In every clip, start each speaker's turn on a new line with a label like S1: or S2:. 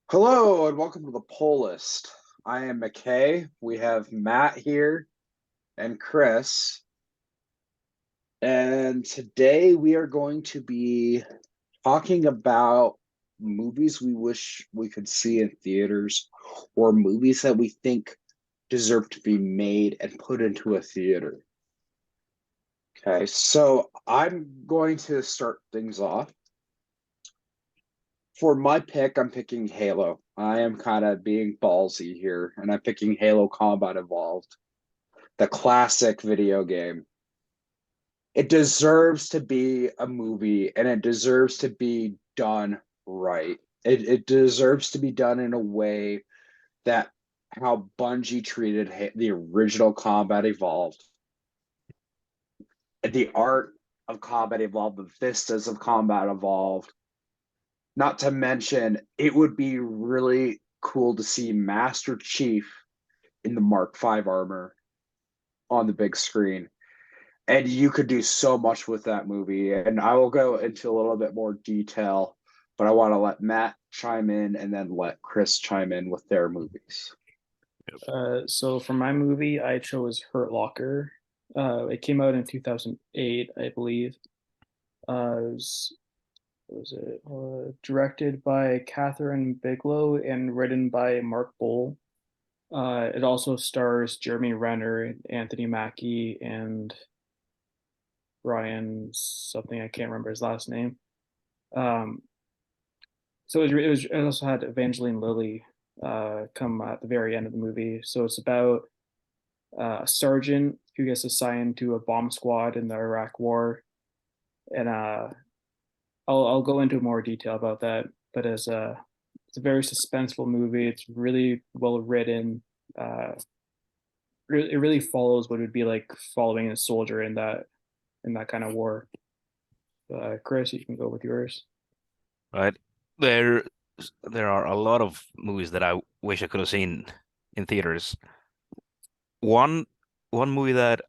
S1: Hello and welcome to the poll list. I am McKay. We have Matt here and Chris. And today we are going to be talking about movies we wish we could see in theaters or movies that we think deserve to be made and put into a theater. Okay, so I'm going to start things off. For my pick, I'm picking Halo. I am kind of being ballsy here, and I'm picking Halo Combat Evolved, the classic video game. It deserves to be a movie, and it deserves to be done right. It deserves to be done in a way that how Bungie treated the original Combat Evolved, the art of Combat Evolved, the vistas of Combat Evolved. Not to mention, it would be really cool to see Master Chief in the Mark V armor on the big screen. And you could do so much with that movie. And I will go into a little bit more detail, but I want to let Matt chime in and then let Chris chime in with their movies.
S2: So for my movie, I chose Hurt Locker. It came out in 2008, I believe. It was, what was it? Directed by Catherine Bigelow and written by Mark Bowl. It also stars Jeremy Renner, Anthony Mackie, and Ryan something I can't remember his last name. Um, it also had Evangeline Lilly come at the very end of the movie. So it's about a sergeant who gets assigned to a bomb squad in the Iraq War, and I'll go into more detail about that. But it's a very suspenseful movie. It's really well written. It really follows what it would be like following a soldier in that kind of war. Chris, you can go with yours.
S3: Right? There there are a lot of movies that I wish I could have seen in theaters. One one movie that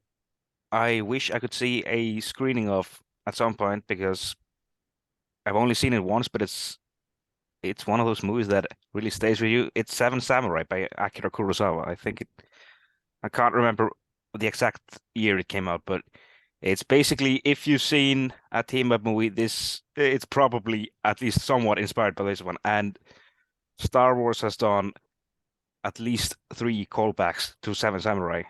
S3: I wish I could see a screening of at some point because I've only seen it once, but it's one of those movies that really stays with you. It's Seven Samurai by Akira Kurosawa. I can't remember the exact year it came out, but it's basically if you've seen a team up movie, this it's probably at least somewhat inspired by this one. And Star Wars has done at least three callbacks to Seven Samurai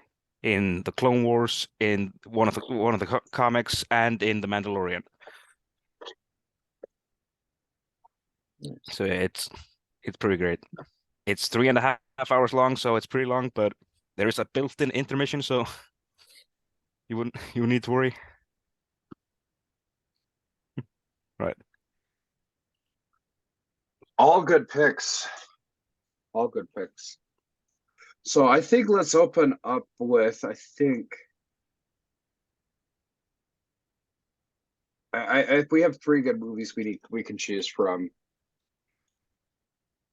S3: in the Clone Wars, in one of the comics, and in The Mandalorian. So it's pretty great. It's 3.5 hours long, so it's pretty long, but there is a built-in intermission, so you wouldn't need to worry. Right.
S1: All good picks. All good picks. So I think let's open up with if we have three good movies we can choose from.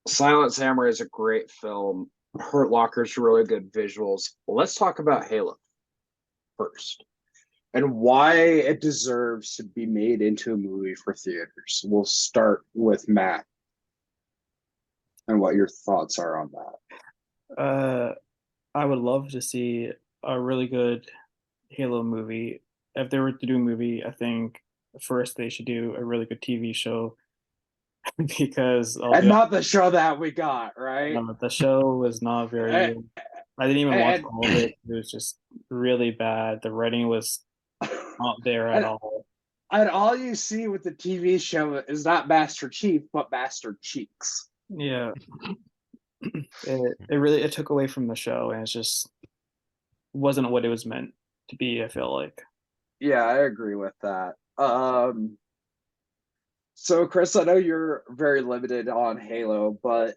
S1: Silent Samurai is a great film. Hurt Locker's really good visuals. Let's talk about Halo first and why it deserves to be made into a movie for theaters. We'll start with Matt and what your thoughts are on that.
S2: Uh, I would love to see a really good Halo movie. If they were to do a movie, I think first they should do a really good TV show because I'll
S1: And
S2: be
S1: not the show that we got, right?
S2: the show was not very.
S1: And,
S2: I didn't even watch
S1: and,
S2: all of it. It was just really bad. The writing was not there at
S1: and,
S2: all.
S1: and all you see with the TV show is not Master Chief, but Master Cheeks.
S2: Yeah, it took away from the show, and it's just wasn't what it was meant to be. I feel like.
S1: Yeah, I agree with that. So Chris, I know you're very limited on Halo, but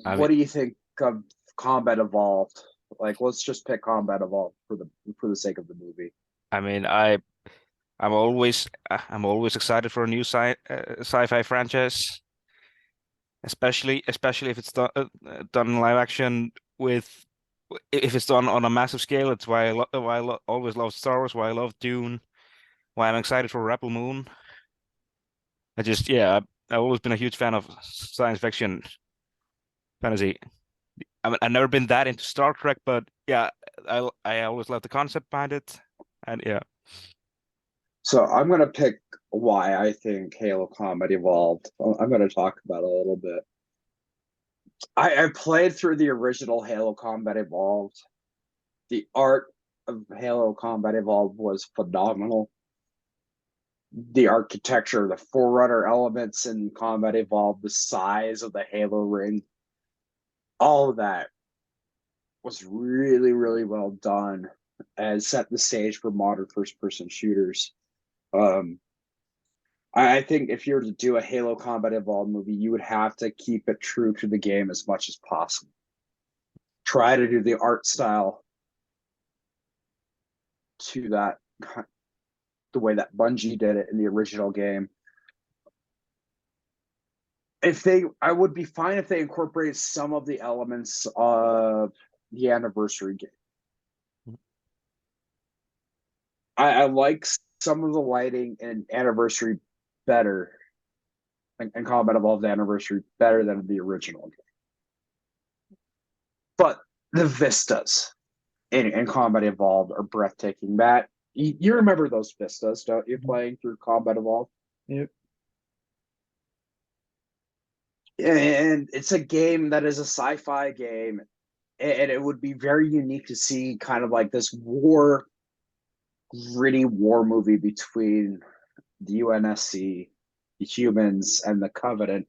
S3: I mean,
S1: what do you think of Combat Evolved? Like, let's just pick Combat Evolved for the sake of the movie.
S3: I mean, I'm always excited for a new sci-fi franchise, especially if it's done in live action with if it's done on a massive scale. It's why I always love Star Wars, why I love Dune, why I'm excited for Rebel Moon. I just yeah, I've always been a huge fan of science fiction fantasy. I mean, I've never been that into Star Trek, but yeah, I always love the concept behind it, and yeah.
S1: So I'm gonna pick why I think Halo Combat Evolved. I'm gonna talk about it a little bit. I played through the original Halo Combat Evolved. The art of Halo Combat Evolved was phenomenal. The architecture, the Forerunner elements in Combat Evolved, the size of the Halo ring, all of that was really, really well done and set the stage for modern first-person shooters. Um, I think if you were to do a Halo Combat Evolved movie, you would have to keep it true to the game as much as possible. Try to do the art style to that, the way that Bungie did it in the original game. I would be fine if they incorporated some of the elements of the anniversary game. I like some of the lighting in Anniversary better, and Combat Evolved Anniversary better than the original game. But the vistas in Combat Evolved are breathtaking. Matt, you remember those vistas, don't you, playing through Combat Evolved?
S2: Yep.
S1: And it's a game that is a sci-fi game, and it would be very unique to see kind of like this gritty war movie between the UNSC, the humans, and the Covenant,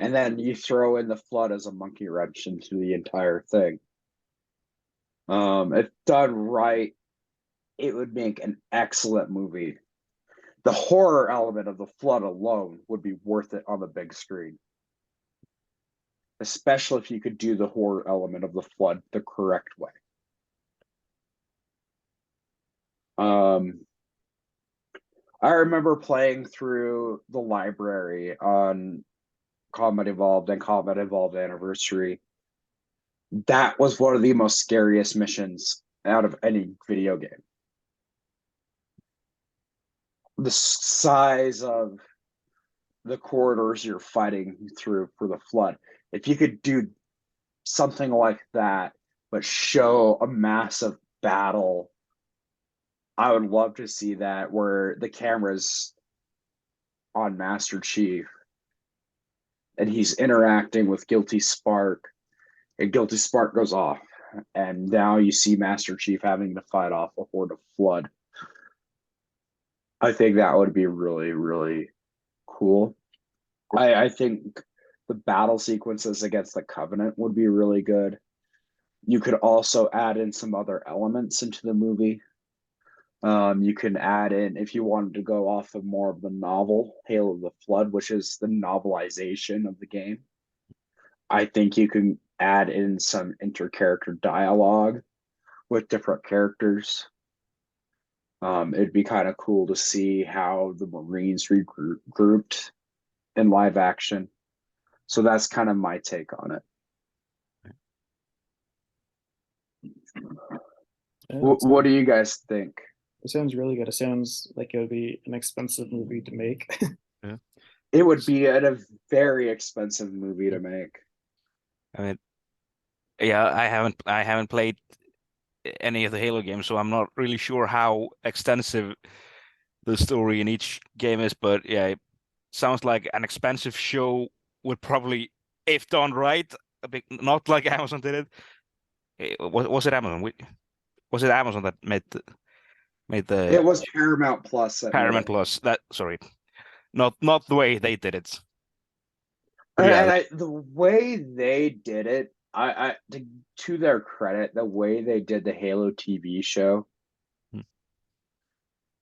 S1: and then you throw in the Flood as a monkey wrench into the entire thing. If done right, it would make an excellent movie. The horror element of the Flood alone would be worth it on the big screen, especially if you could do the horror element of the Flood the correct way. I remember playing through the library on Combat Evolved and Combat Evolved Anniversary. That was one of the most scariest missions out of any video game. The size of the corridors you're fighting through for the Flood. If you could do something like that, but show a massive battle, I would love to see that where the camera's on Master Chief and he's interacting with Guilty Spark, and Guilty Spark goes off, and now you see Master Chief having to fight off a horde of Flood. I think that would be really, really cool. I think the battle sequences against the Covenant would be really good. You could also add in some other elements into the movie. You can add in, if you wanted to go off of more of the novel, Hail of the Flood, which is the novelization of the game. I think you can add in some inter-character dialogue with different characters. It'd be kind of cool to see how the Marines regrouped in live action. So that's kind of my take on it. What do you guys think?
S2: It sounds really good. It sounds like it would be an expensive movie to make.
S3: Yeah.
S1: It would be a very expensive movie to make.
S3: I mean, yeah, I haven't played any of the Halo games, so I'm not really sure how extensive the story in each game is. But yeah, it sounds like an expensive show would probably, if done right, not like Amazon did it. Was it Amazon? Was it Amazon that made the
S1: It was Paramount Plus.
S3: Paramount Plus? That sorry, not the way they did it. But
S1: And
S3: yeah,
S1: the way they did it, to their credit, the way they did the Halo TV show,
S3: Hmm.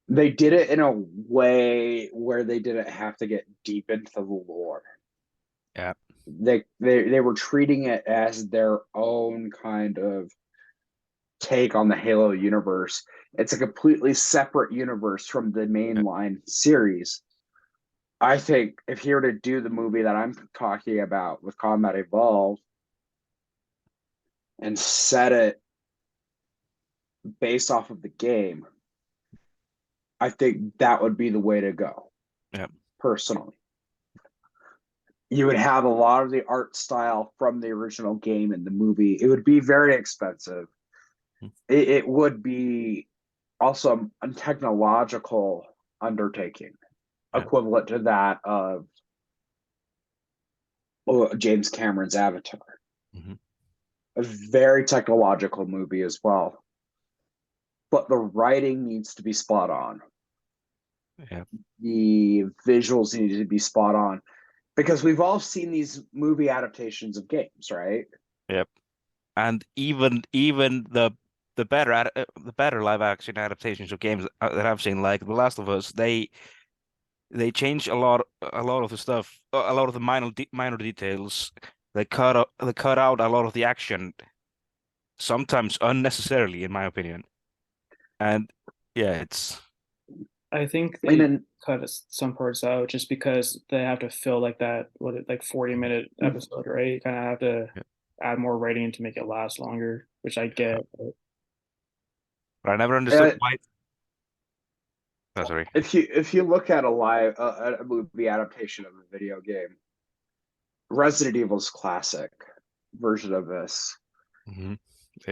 S1: they did it in a way where they didn't have to get deep into the lore.
S3: Yeah.
S1: They were treating it as their own kind of take on the Halo universe. It's a completely separate universe from the mainline series. I think if he were to do the movie that I'm talking about with Combat Evolved and set it based off of the game, I think that would be the way to go.
S3: Yeah.
S1: Personally. You would have a lot of the art style from the original game in the movie. It would be very expensive.
S3: Hmm.
S1: It would be also a technological undertaking
S3: Yeah.
S1: equivalent to that of James Cameron's Avatar.
S3: Hmm.
S1: A very technological movie as well. But the writing needs to be spot on.
S3: Yeah.
S1: The visuals need to be spot on. Because we've all seen these movie adaptations of games, right?
S3: Yep. And even the better live action adaptations of games that I've seen, like The Last of Us, they change a lot of the stuff, a lot of the minor details. They cut out a lot of the action, sometimes unnecessarily, in my opinion. And yeah, it's
S2: I think
S1: And
S2: they
S1: then
S2: cut some parts out just because they have to fill like that, like 40-minute episode, right? You kind of have to
S3: yeah.
S2: add more writing in to make it last longer, which I get. But
S3: But I never understood
S1: uh,
S3: why. Oh, sorry.
S1: if you look at a movie adaptation of a video game, Resident Evil's classic version of this.
S3: Hmm.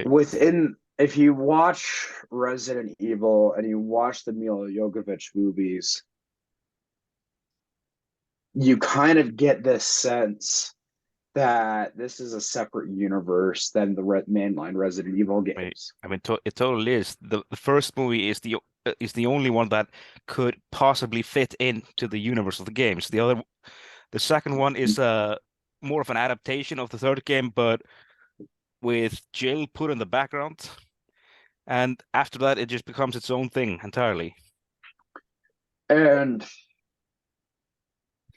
S1: Within if you watch Resident Evil and you watch the Mila Jovovich movies, you kind of get this sense that this is a separate universe than the mainline Resident Evil games.
S3: I mean, it totally is. The first movie is the only one that could possibly fit into the universe of the games. The second one is more of an adaptation of the third game, but with Jill put in the background. And after that, it just becomes its own thing entirely.
S1: And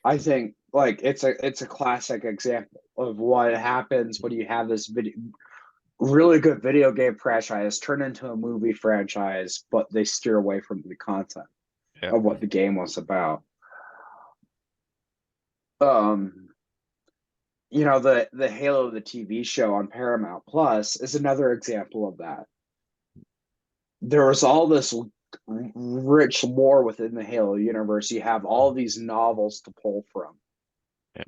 S1: I think like it's a classic example of what happens when you have this really good video game franchise turn into a movie franchise, but they steer away from the content
S3: Yeah.
S1: of what the game was about. Um, the Halo the TV show on Paramount Plus is another example of that. There was all this rich lore within the Halo universe. You have all these novels to pull from.
S3: Yeah.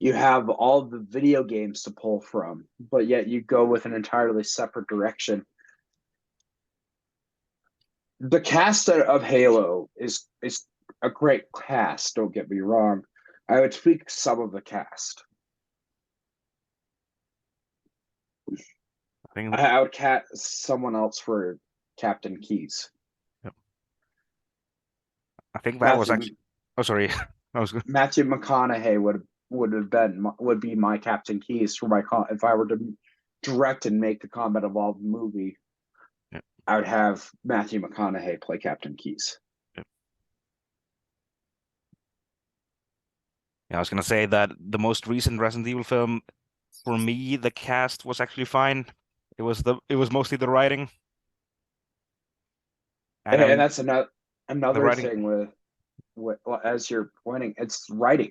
S1: You have all the video games to pull from, but yet you go with an entirely separate direction. The cast of Halo is a great cast, don't get me wrong. I would tweak some of the cast.
S3: I think
S1: I would cast someone else for Captain Keys.
S3: I think that was
S1: Matthew
S3: actually. Oh, sorry. I was good.
S1: Matthew McConaughey would be my Captain Keys for if I were to direct and make the Combat Evolved movie.
S3: Yeah.
S1: I would have Matthew McConaughey play Captain Keys.
S3: Yeah. Yeah, I was gonna say that the most recent Resident Evil film, for me, the cast was actually fine. It was mostly the writing, and I
S1: And
S3: mean
S1: that's
S3: the
S1: another
S3: writing,
S1: thing with as you're pointing, it's writing.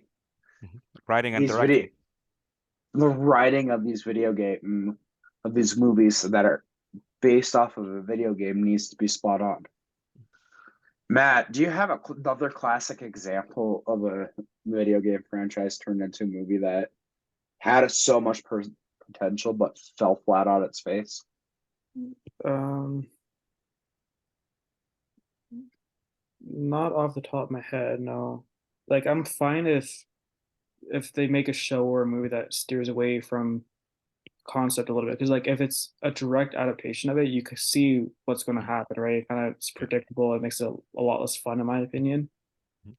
S3: writing and
S1: These video
S3: directing.
S1: the writing of these video game of these movies that are based off of a video game needs to be spot on. Matt, do you have another classic example of a video game franchise turned into a movie that had so much potential but fell flat on its face?
S2: um, not off the top of my head, no. Like I'm fine if they make a show or a movie that steers away from concept a little bit because like if it's a direct adaptation of it you can see what's going to happen, right? Kind of it's
S3: Yeah.
S2: predictable. It makes it a lot less fun in my opinion,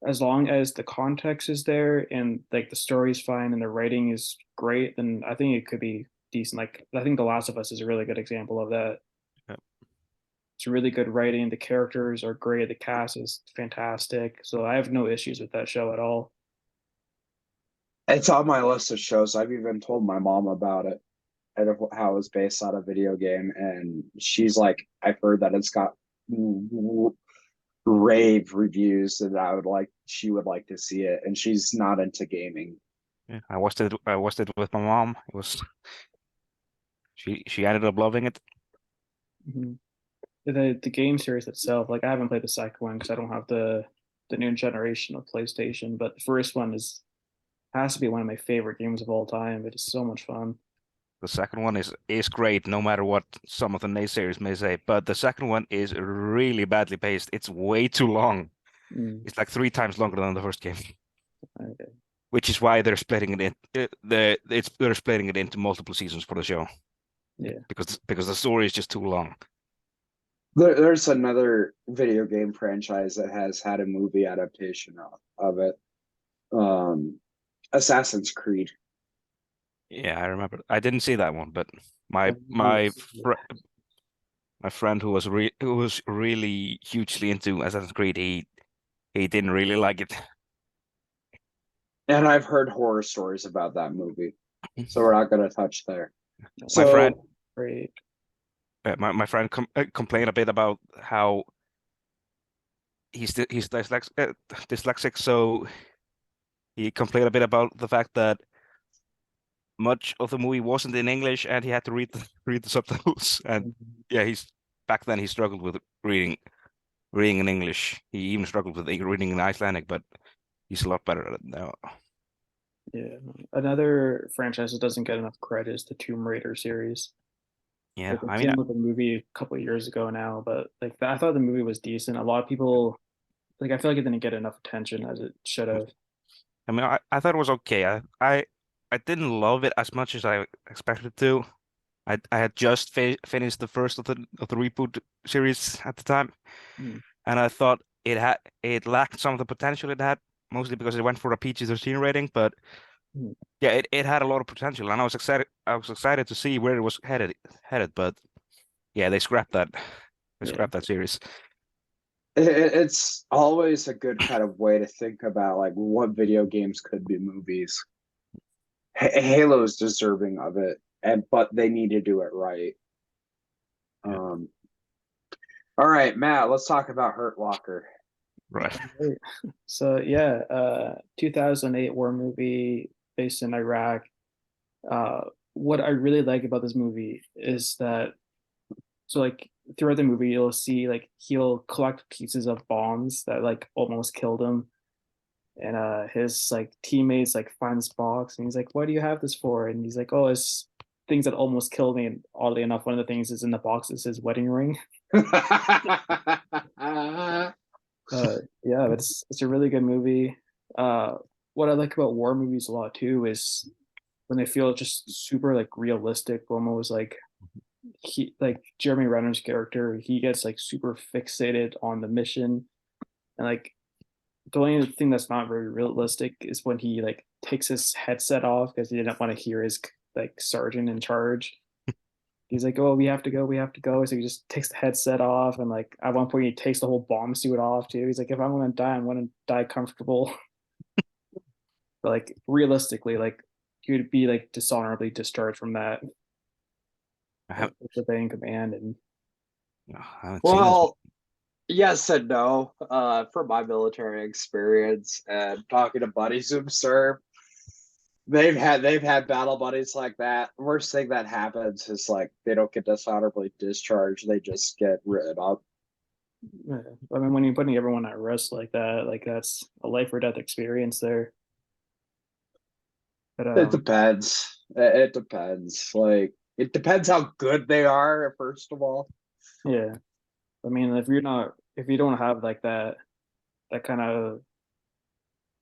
S2: as long as the context is there and like the story's fine and the writing is great, then I think it could be decent. Like I think The Last of Us is a really good example of that.
S3: Yeah.
S2: It's really good writing, the characters are great, the cast is fantastic, so I have no issues with that show at all.
S1: It's on my list of shows. I've even told my mom about it and of how it was based on a video game, and she's like, "I've heard that it's got rave reviews, and she would like to see it." And she's not into gaming.
S3: Yeah, I watched it with my mom. It was she ended up loving it.
S2: Mhm. The game series itself, like I haven't played the second one because I don't have the new generation of PlayStation, but the first one is has to be one of my favorite games of all time. It is so much fun.
S3: The second one is great, no matter what some of the naysayers may say. But the second one is really badly paced. It's way too long.
S2: Mm,
S3: It's like 3 times longer than the first game,
S2: okay.
S3: which is why they're splitting it in. They're splitting it into multiple seasons for the show
S2: Yeah.
S3: because the story is just too long.
S1: There's another video game franchise that has had a movie adaptation of it. Assassin's Creed.
S3: Yeah, I remember. I didn't see that one, but my
S2: I've
S3: my
S2: seen it.
S3: fr my friend who was really hugely into Assassin's Creed, he didn't really like it.
S1: And I've heard horror stories about that movie. So we're not going to touch there.
S3: My friend,
S1: So
S2: Great.
S3: my friend complained a bit about how he's dyslexic, so he complained a bit about the fact that much of the movie wasn't in English and he had to read the subtitles. And
S2: Mhm.
S3: yeah, he's back then he struggled with reading in English. He even struggled with reading in Icelandic, but he's a lot better at it now.
S2: Yeah. Another franchise that doesn't get enough credit is the Tomb Raider series.
S3: Yeah,
S2: Like it
S3: I mean,
S2: came with a movie a couple of years ago now, but like I thought the movie was decent. A lot of people like I feel like it didn't get enough attention as it should have.
S3: I thought it was okay. I didn't love it as much as I expected to. I had just finished the first of the reboot series at the time,
S2: Mm.
S3: and I thought it lacked some of the potential it had, mostly because it went for a PG-13 rating. But
S2: Mm.
S3: yeah, it had a lot of potential, and I was excited to see where it was headed. But yeah, they scrapped that. They
S2: Yeah.
S3: scrapped that series.
S1: it's always a good kind of way to think about like what video games could be movies. Halo is deserving of it, but they need to do it right.
S3: Yeah,
S1: Um, all right, Matt, let's talk about Hurt Locker.
S3: right.
S2: Right. So yeah, 2008 war movie based in Iraq. Uh, what I really like about this movie is that so like throughout the movie you'll see like he'll collect pieces of bombs that like almost killed him, and his like teammates like find this box and he's like, "What do you have this for?" And he's like, "Oh, it's things that almost killed me." And oddly enough, one of the things is in the box is his wedding ring. Yeah, it's a really good movie. Uh, what I like about war movies a lot too is when they feel just super like realistic, almost like he like Jeremy Renner's character, he gets like super fixated on the mission, and like the only thing that's not very realistic is when he like takes his headset off because he didn't want to hear his like sergeant in charge. He's like, "Oh, we have to go, we have to go." So he just takes the headset off, and like at one point he takes the whole bomb suit off too. He's like, "If I'm gonna die, I'm gonna die comfortable." But like realistically, like he would be like dishonorably discharged from that,
S3: I
S2: like
S3: haven't,
S2: with the in command, and
S3: I haven't seen this one.
S1: Well, yes and no. From my military experience and talking to buddies who've served, they've had battle buddies like that. Worst thing that happens is like they don't get dishonorably discharged; they just get written up.
S2: I mean, when you're putting everyone at risk like that's a life or death experience there. But
S1: It depends. It depends. Like it depends how good they are. First of all,
S2: yeah, I mean, if you don't have like that kind of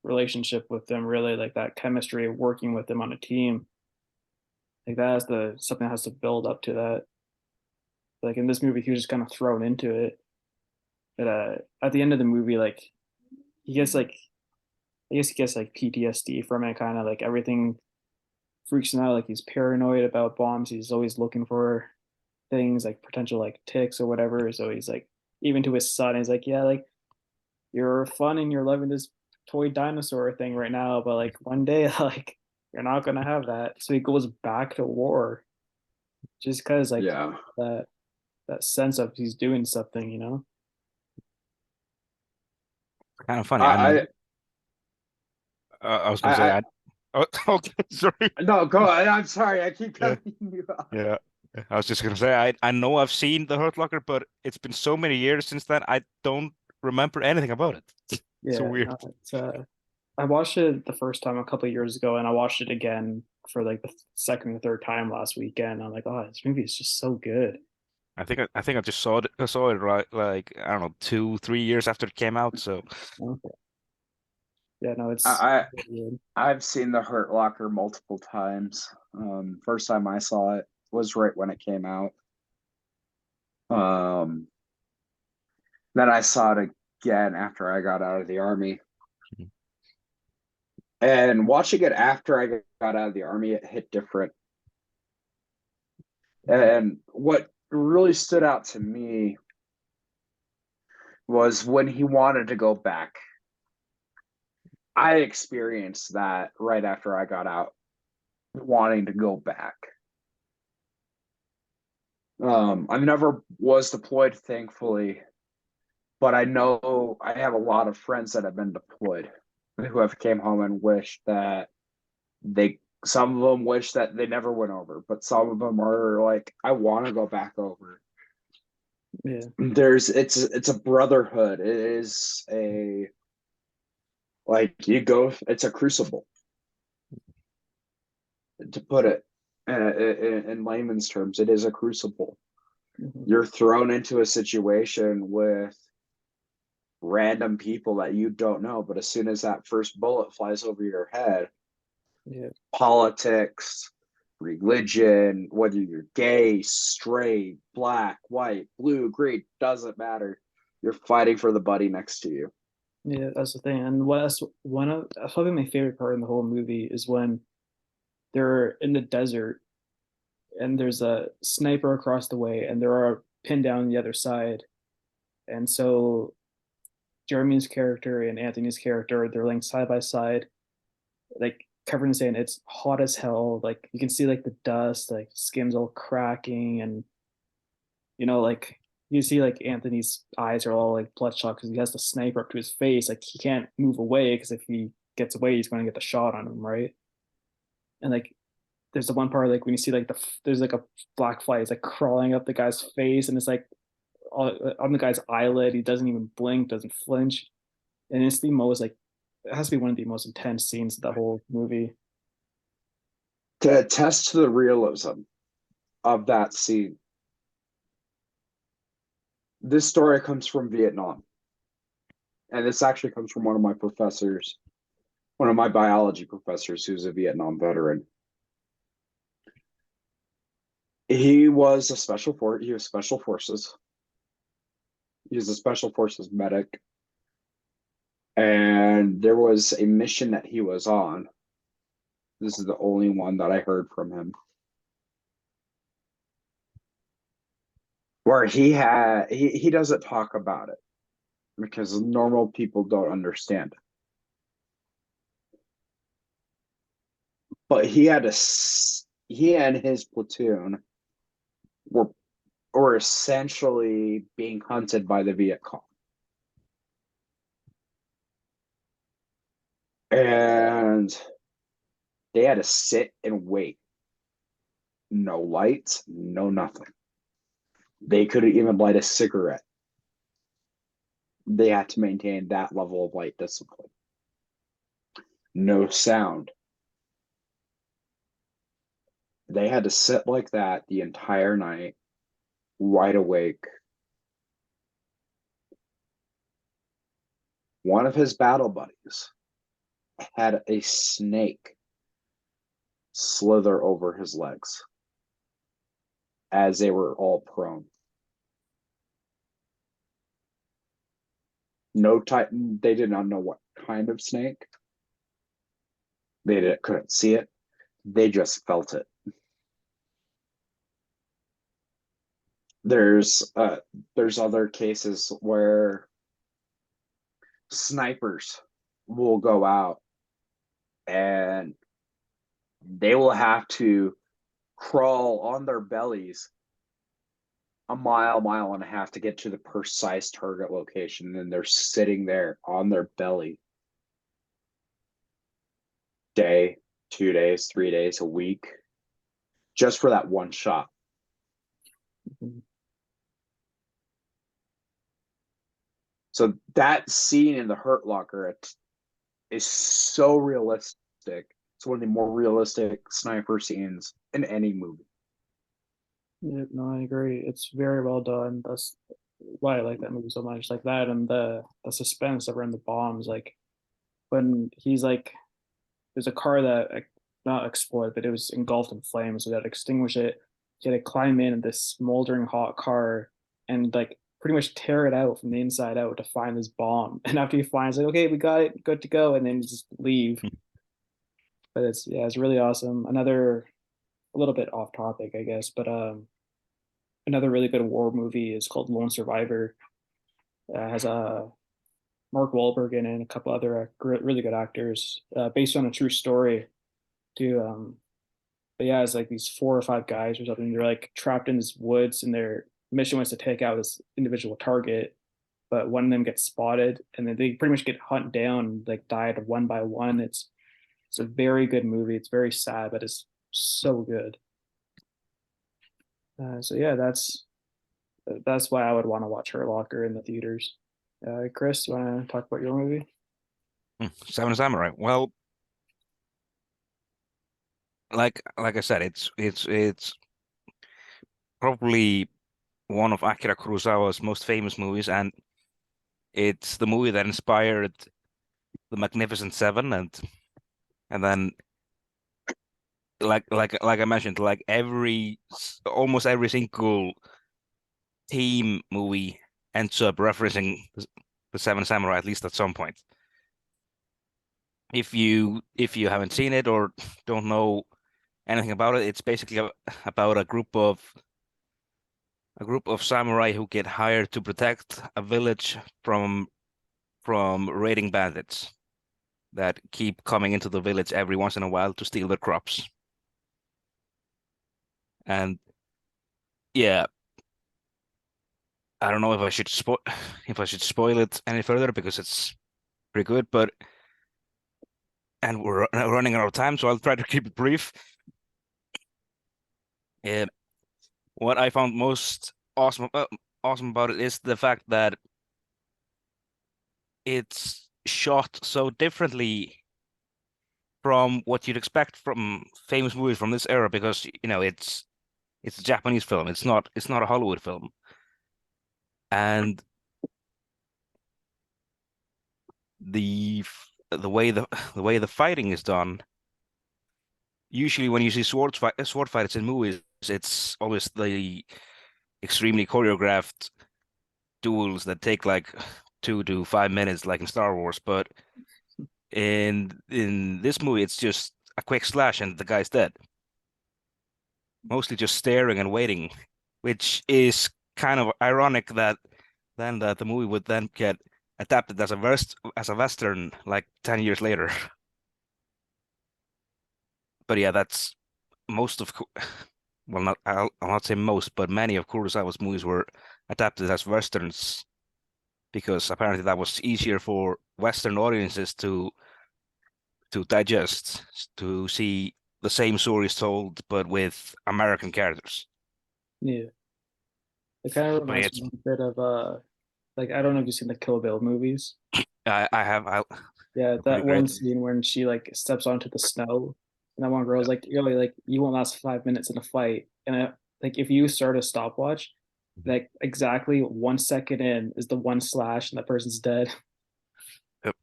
S2: relationship with them, really like that chemistry of working with them on a team, like that has the something that has to build up to that. Like in this movie, he was just kind of thrown into it. But at the end of the movie, like he gets like I guess he gets like PTSD from it, kind of like everything freaks him out. Like he's paranoid about bombs. He's always looking for things like potential like ticks or whatever. So he's like, even to his son, he's like, yeah, like you're fun and you're loving this toy dinosaur thing right now, but like one day, like you're not gonna have that. So he goes back to war just because like
S1: yeah.
S2: that that sense of he's doing something, you know?
S3: Kind of funny.
S1: I
S3: I was gonna say
S1: I,
S3: oh, okay, sorry.
S1: no, go ahead. I'm sorry. I keep
S3: Yeah,
S1: cutting you off.
S3: yeah. I was just gonna say I know I've seen The Hurt Locker, but it's been so many years since then I don't remember anything about it. It's so
S2: Yeah,
S3: weird.
S2: no, I watched it the first time a couple of years ago, and I watched it again for like the second or third time last weekend. I'm like, oh, this movie is just so good.
S3: I think I just saw it right like I don't know 2 3 years after it came out. So
S2: Okay. Yeah, no, it's
S1: I,
S2: really good.
S1: I've seen The Hurt Locker multiple times. First time I saw it was right when it came out. Um, then I saw it again after I got out of the army. And watching it after I got out of the army, it hit different. And what really stood out to me was when he wanted to go back. I experienced that right after I got out, wanting to go back. I never was deployed, thankfully, but I know I have a lot of friends that have been deployed who have came home and wished that they some of them wish that they never went over, but some of them are like, I want to go back over.
S2: Yeah,
S1: It's a brotherhood. It is a like you go. It's a crucible, to put it in layman's terms. It is a crucible.
S2: mhm,
S1: You're thrown into a situation with random people that you don't know, but as soon as that first bullet flies over your head,
S2: yeah,
S1: politics, religion, whether you're gay, straight, black, white, blue, green, doesn't matter. You're fighting for the buddy next to you.
S2: yeah. That's the thing. And that's probably my favorite part in the whole movie is when they're in the desert and there's a sniper across the way, and there are pinned down on the other side, and so Jeremy's character and Anthony's character, they're laying side by side, like covered in sand. It's hot as hell. Like you can see like the dust, like skin's all cracking, and like you see like Anthony's eyes are all like bloodshot because he has the sniper up to his face. Like he can't move away because if he gets away, he's going to get the shot on him, right? And like there's the one part like when you see like there's like a black fly is like crawling up the guy's face, and it's like on the guy's eyelid. He doesn't even blink, doesn't flinch, and it's the most like it has to be one of the most intense scenes of the whole movie.
S1: To attest to the realism of that scene, this story comes from Vietnam. And this actually comes from one of my professors, one of my biology professors who's a Vietnam veteran. He was he was special forces. He was a special forces medic. And there was a mission that he was on. This is the only one that I heard from him. Where he doesn't talk about it because normal people don't understand it. But he and his platoon were essentially being hunted by the Viet Cong. And they had to sit and wait. No lights, no nothing. They couldn't even light a cigarette. They had to maintain that level of light discipline. No sound. They had to sit like that the entire night, wide awake. One of his battle buddies had a snake slither over his legs as they were all prone. No type, they did not know what kind of snake. Couldn't see it. They just felt it. There's other cases where snipers will go out and they will have to crawl on their bellies a mile and a half to get to the precise target location, and they're sitting there on their belly day, 2 days, 3 days, a week, just for that one shot.
S2: Mhm.
S1: So that scene in the Hurt Locker, is so realistic. It's one of the more realistic sniper scenes in any movie.
S2: Yeah, no, I agree. It's very well done. That's why I like that movie so much. Like that and the suspense around the bombs. Like when he's like, there's a car that not exploded, but it was engulfed in flames. So they had to extinguish it. He had to climb in this smoldering hot car and like pretty much tear it out from the inside out to find this bomb. And after he finds it, okay, we got it, good to go, and then just leave. But it's yeah, it's really awesome. Another a little bit off topic, I guess, but another really good war movie is called Lone Survivor. Has Mark Wahlberg in it and a couple other really good actors, based on a true story too. But yeah, it's like these 4 or 5 guys or something. They're like trapped in this woods, and their mission was to take out this individual target. But one of them gets spotted, and then they pretty much get hunted down, like died one by one. It's a very good movie. It's very sad, but it's so good. So yeah, that's why I would want to watch Hurt Locker in the theaters. Chris, you want to talk about your movie?
S3: Seven Samurai. Well, like I said, it's probably one of Akira Kurosawa's most famous movies, and it's the movie that inspired The Magnificent Seven, and then like I mentioned, like almost every single team movie ends up referencing the Seven Samurai at least at some point. If you haven't seen it or don't know anything about it, it's basically about a group of samurai who get hired to protect a village from raiding bandits that keep coming into the village every once in a while to steal their crops. And yeah, I don't know if I should spoil it any further because it's pretty good, but and we're running out of time, so I'll try to keep it brief. Yeah, what I found most awesome about it is the fact that it's shot so differently from what you'd expect from famous movies from this era because it's a Japanese film. It's not a Hollywood film. And the way the fighting is done, usually when you see sword fights in movies, it's always the extremely choreographed duels that take like 2 to 5 minutes, like in Star Wars. But in this movie, it's just a quick slash and the guy's dead. Mostly just staring and waiting, which is kind of ironic that the movie would then get adapted as a Western like 10 years later. But yeah, that's most of well, I'll not say most, but many of Kurosawa's movies were adapted as Westerns because apparently that was easier for Western audiences to digest, to see the same stories told but with American characters.
S2: Yeah, it kind of
S3: But yeah,
S2: reminds me a bit of like I don't know if you've seen the Kill Bill movies.
S3: I have
S2: Yeah,
S3: they're pretty
S2: that one
S3: great.
S2: scene when she like steps onto the snow, and that one girl's like, "Yo, like you won't last 5 minutes in a fight." And like if you start a stopwatch, like exactly 1 second in is the one slash, and that person's dead.
S3: Yep.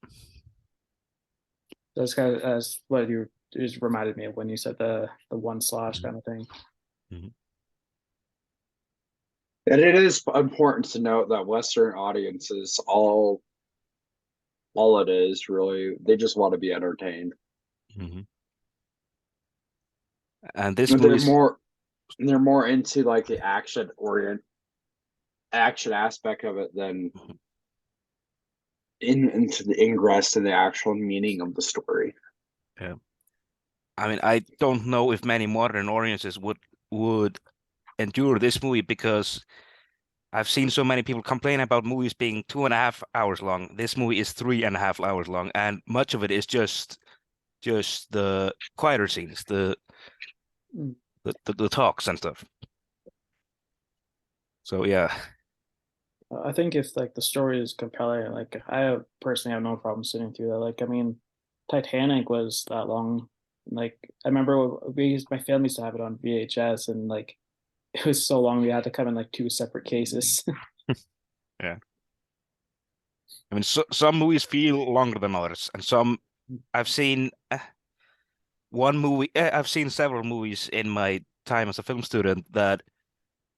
S2: That's kind of as what you just reminded me of when you said the one slash kind of thing.
S3: Mhm.
S1: And it is important to note that Western audiences, all it is really, they just want to be entertained.
S3: Mhm. And this
S1: And
S3: movie's
S1: they're more into like the action aspect of it than into the ingress to the actual meaning of the story.
S3: yeah. I mean, I don't know if many modern audiences would endure this movie because I've seen so many people complain about movies being 2.5 hours long. This movie is 3.5 hours long, and much of it is just the quieter scenes,
S2: Mm.
S3: the talks and stuff. So yeah.
S2: I think if like the story is compelling, like I personally have no problem sitting through that. Like, I mean, Titanic was that long. Like I remember my family used to have it on VHS, and like it was so long we had to come in like two separate cases.
S3: Yeah. I mean, some movies feel longer than others, and some I've seen one movie. I've seen several movies in my time as a film student that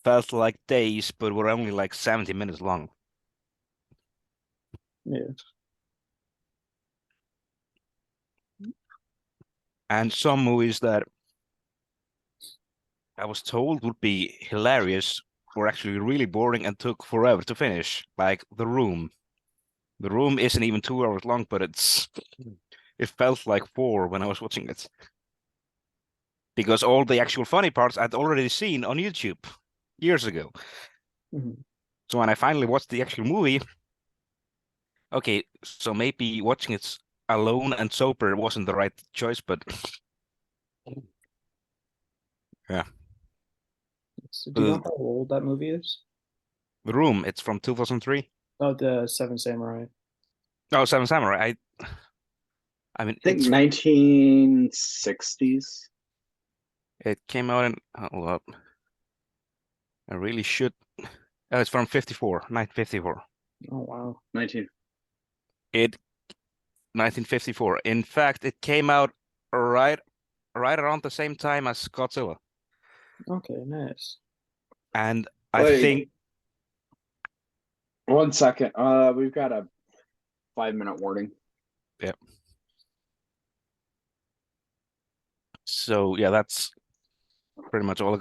S3: felt like days, but were only like 70 minutes long.
S2: Yeah.
S3: And some movies that I was told would be hilarious were actually really boring and took forever to finish, like The Room. The Room isn't even 2 hours long, but it felt like four when I was watching it. Because all the actual funny parts I'd already seen on YouTube years ago.
S2: Mhm.
S3: So when I finally watched the actual movie, okay, so maybe watching it alone and sober wasn't the right choice, but yeah.
S2: So do you know
S3: The,
S2: how old that movie is?
S3: the Room, it's from 2003.
S2: Oh, the Seven Samurai.
S3: Oh, Seven Samurai. I mean,
S1: I think 1960s.
S3: it came out in, hold up. I really should. Oh, it's from 1954.
S2: Oh wow.
S1: 19.
S3: It 1954. In fact, it came out right around the same time as Godzilla.
S2: Okay, nice.
S3: And I
S1: Wait,
S3: think
S1: 1 second. We've got a 5-minute warning.
S3: yeah. So yeah, that's pretty much all I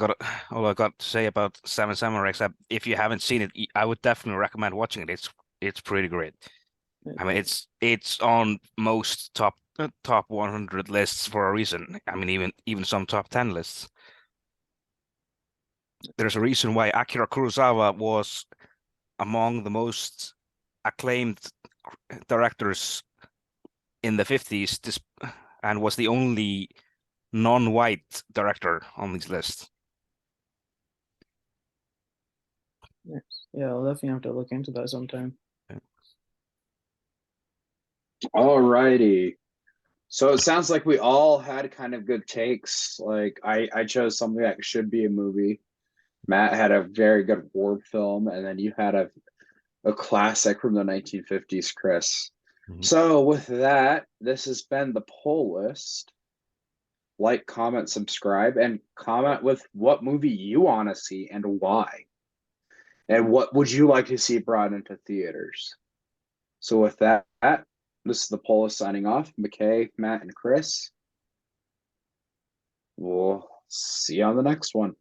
S3: got to say about Seven Samurai, except if you haven't seen it, I would definitely recommend watching it. It's pretty great. I mean, it's on most top 100 lists for a reason. I mean, even some top 10 lists. There's a reason why Akira Kurosawa was among the most acclaimed directors in the 50s, and was the only non-white director on this list.
S2: Nice. Yeah, I'll definitely have to look into that sometime.
S1: Alrighty. So it sounds like we all had kind of good takes. Like I chose something that should be a movie. Matt had a very good war film, and then you had a classic from the 1950s, Chris.
S3: Mhm.
S1: So with that, this has been the poll list. Like, comment, subscribe, and comment with what movie you want to see and why. And what would you like to see brought into theaters? So with that, this is the poll list signing off. McKay, Matt, and Chris. We'll see you on the next one.